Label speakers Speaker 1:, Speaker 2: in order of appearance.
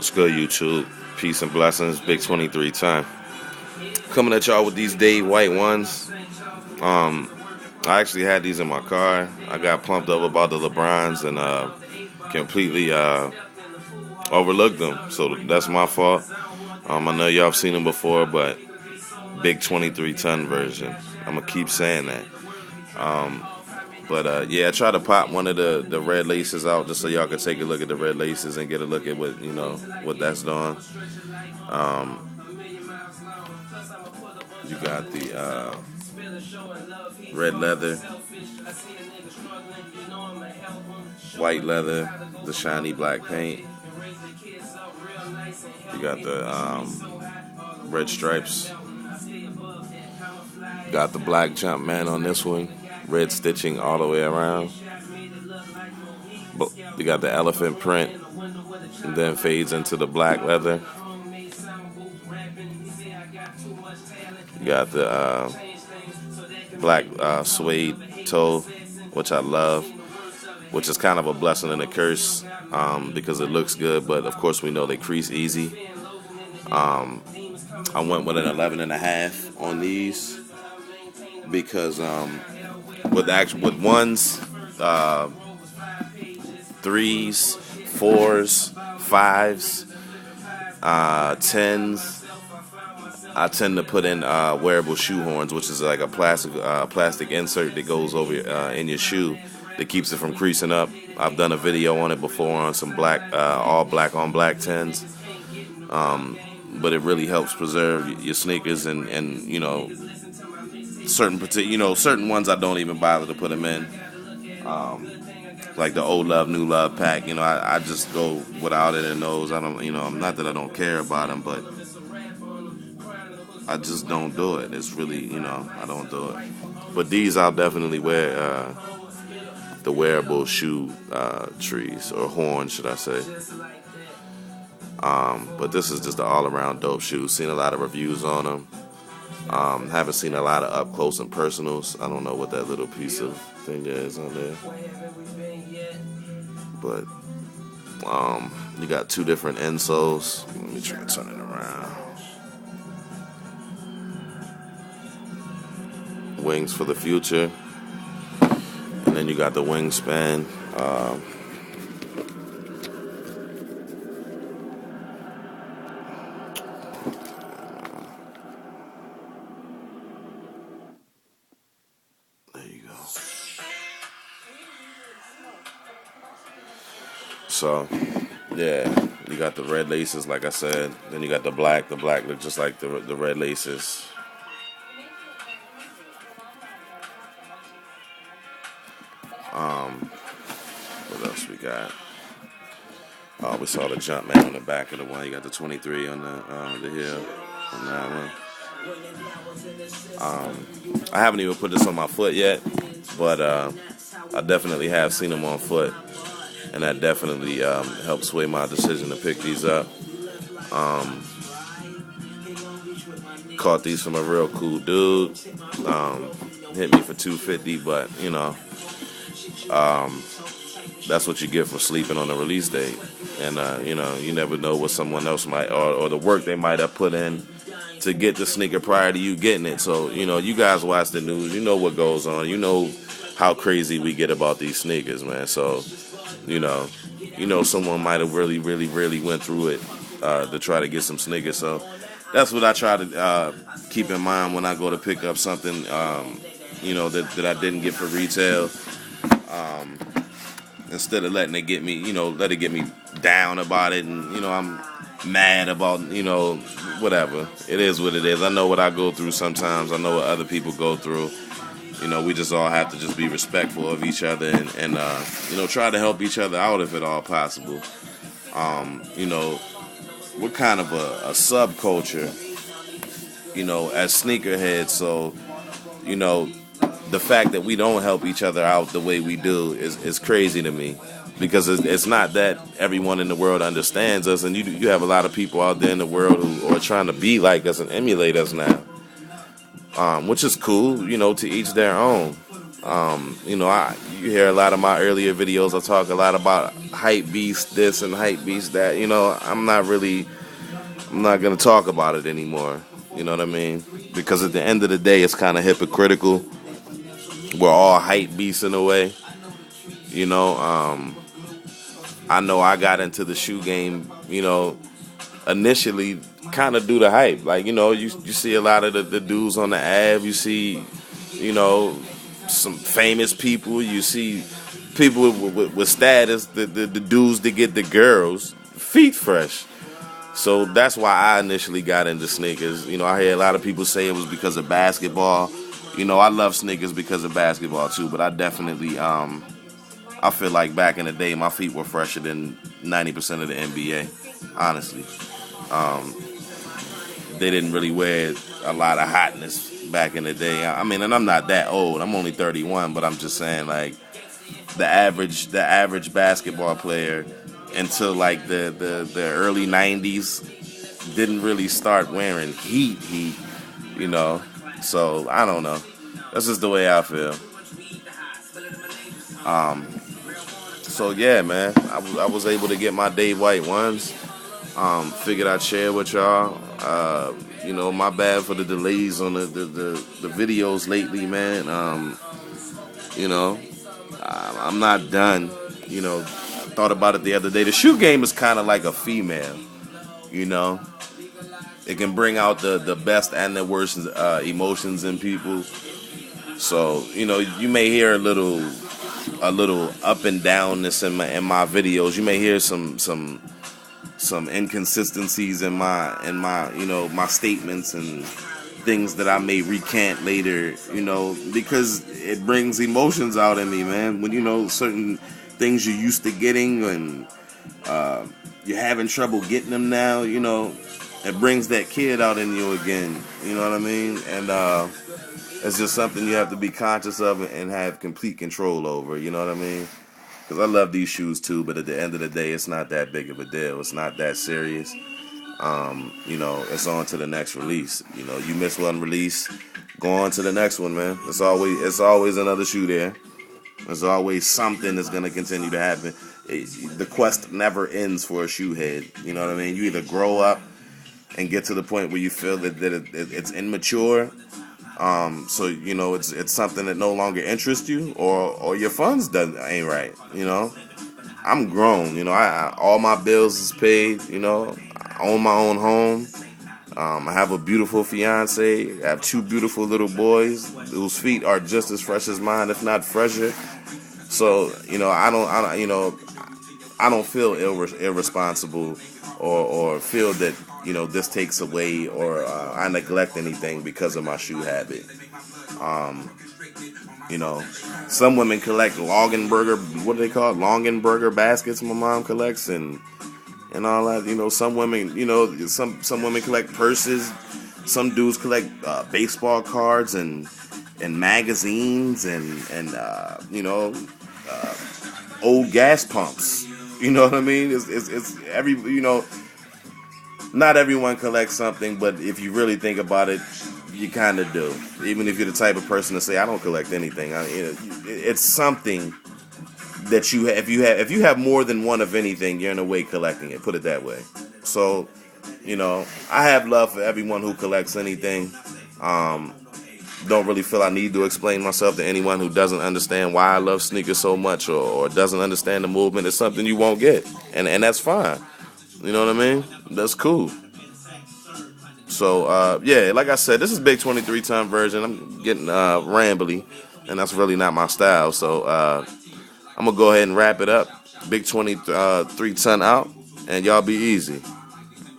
Speaker 1: What's good, YouTube? Peace and blessings. Big 23 time. Coming at y'all with these Dave White ones. I actually had these in my car. I got pumped up about the LeBrons and completely overlooked them. So that's my fault. I know y'all have seen them before, but big 23 ton version. I'm gonna keep saying that. But yeah, I tried to pop one of the red laces out just so y'all could take a look at the red laces and get a look at what that's doing. You got the red leather, white leather, the shiny black paint. You got the red stripes. Got the black jump man on this one. Red stitching all the way around. But you got the elephant print, and then fades into the black leather. You got the black suede toe, which I love, which is kind of a blessing and a curse because it looks good, but of course we know they crease easy. I went with an 11.5 on these because with ones, 3s, 4s, 5s, 10s. I tend to put in wearable shoe horns, which is like a plastic insert that goes over in your shoe that keeps it from creasing up. I've done a video on it before on some all black on black 10s, but it really helps preserve your sneakers and certain ones I don't even bother to put them in, like the old love new love pack. I just go without it in those. I don't not that I don't care about them, but I just don't do it. It's really, I don't do it. But these I'll definitely wear the wearable shoe trees, or horns, should I say. But this is just an all-around dope shoe. Seen a lot of reviews on them. Haven't seen a lot of up close and personals. I don't know what that little piece of thing is on there. But you got two different insoles. Let me try to turn it around. Wings for the future, and then you got the wingspan. There you go. So yeah, you got the red laces, like I said. Then you got the black. The black look just like the red laces. What else we got? Oh, we saw the jump man on the back of the one. You got the 23 on the heel on that one. I haven't even put this on my foot yet, but I definitely have seen them on foot, and that definitely helped sway my decision to pick these up. Caught these from a real cool dude. Hit me for $250, but that's what you get for sleeping on the release date. And you never know what someone else might or the work they might have put in to get the sneaker prior to you getting it. So you guys watch the news, you know what goes on, you know how crazy we get about these sneakers, man. So someone might have really went through it to try to get some sneakers. So that's what I try to keep in mind when I go to pick up something that I didn't get for retail. Instead of letting it get me, let it get me down about it, and I'm mad about, whatever. It is what it is. I know what I go through sometimes. I know what other people go through. We just all have to just be respectful of each other and try to help each other out if at all possible. We're kind of a subculture, as sneakerheads. So, the fact that we don't help each other out the way we do is crazy to me, because it's not that everyone in the world understands us, and you have a lot of people out there in the world who are trying to be like us and emulate us now, which is cool, to each their own. You hear a lot of my earlier videos. I talk a lot about hype beast this and hype beast that. I'm not gonna talk about it anymore. You know what I mean? Because at the end of the day, it's kind of hypocritical. We're all hype beasts in a way. You know, I know I got into the shoe game. Initially, kind of due to hype. Like you see a lot of the dudes on the Ave. You see, you know, some famous people. You see people with status. The dudes that get the girls feet fresh. So that's why I initially got into sneakers. I hear a lot of people say it was because of basketball. I love sneakers because of basketball too, but I definitely, I feel like back in the day, my feet were fresher than 90% of the NBA, honestly. They didn't really wear a lot of hotness back in the day. I mean, and I'm not that old. I'm only 31, but I'm just saying, like, the average basketball player until like the early 90s didn't really start wearing heat, So I don't know. That's just the way I feel. So yeah, man, I was able to get my Dave White ones. Figured I'd share with y'all. My bad for the delays on the videos lately, man. I'm not done. I thought about it the other day. The shoe game is kind of like a female. It can bring out the best and the worst emotions in people. So you may hear a little up and downness in my videos. You may hear some inconsistencies in my my statements and things that I may recant later, because it brings emotions out in me, man. When certain things you're used to getting and you're having trouble getting them now, it brings that kid out in you again. You know what I mean? And it's just something you have to be conscious of and have complete control over. You know what I mean? Because I love these shoes too, but at the end of the day, it's not that big of a deal. It's not that serious. It's on to the next release. You miss one release, go on to the next one, man. It's always another shoe there. There's always something that's gonna continue to happen. The quest never ends for a shoe head. You know what I mean? You either grow up and get to the point where you feel that it's immature. So it's something that no longer interests you, or your funds ain't right. I'm grown. All my bills is paid. I own my own home. I have a beautiful fiance. I have 2 beautiful little boys whose feet are just as fresh as mine, if not fresher. So I don't feel irresponsible or feel that this takes away or I neglect anything because of my shoe habit. Some women collect what do they call it? Longenberger baskets. My mom collects and all that. Some women, some women collect purses. Some dudes collect baseball cards and magazines and old gas pumps. You know what I mean? It's every not everyone collects something, but if you really think about it, you kind of do. Even if you're the type of person to say, I don't collect anything. It's something that you have. If you have more than one of anything, you're in a way collecting it. Put it that way. So, I have love for everyone who collects anything. Don't really feel I need to explain myself to anyone who doesn't understand why I love sneakers so much or doesn't understand the movement. It's something you won't get, and that's fine. You know what I mean? That's cool. So, like I said, this is Big 23-ton version. I'm getting rambly, and that's really not my style. So, I'm going to go ahead and wrap it up. Big 23-ton out, and y'all be easy.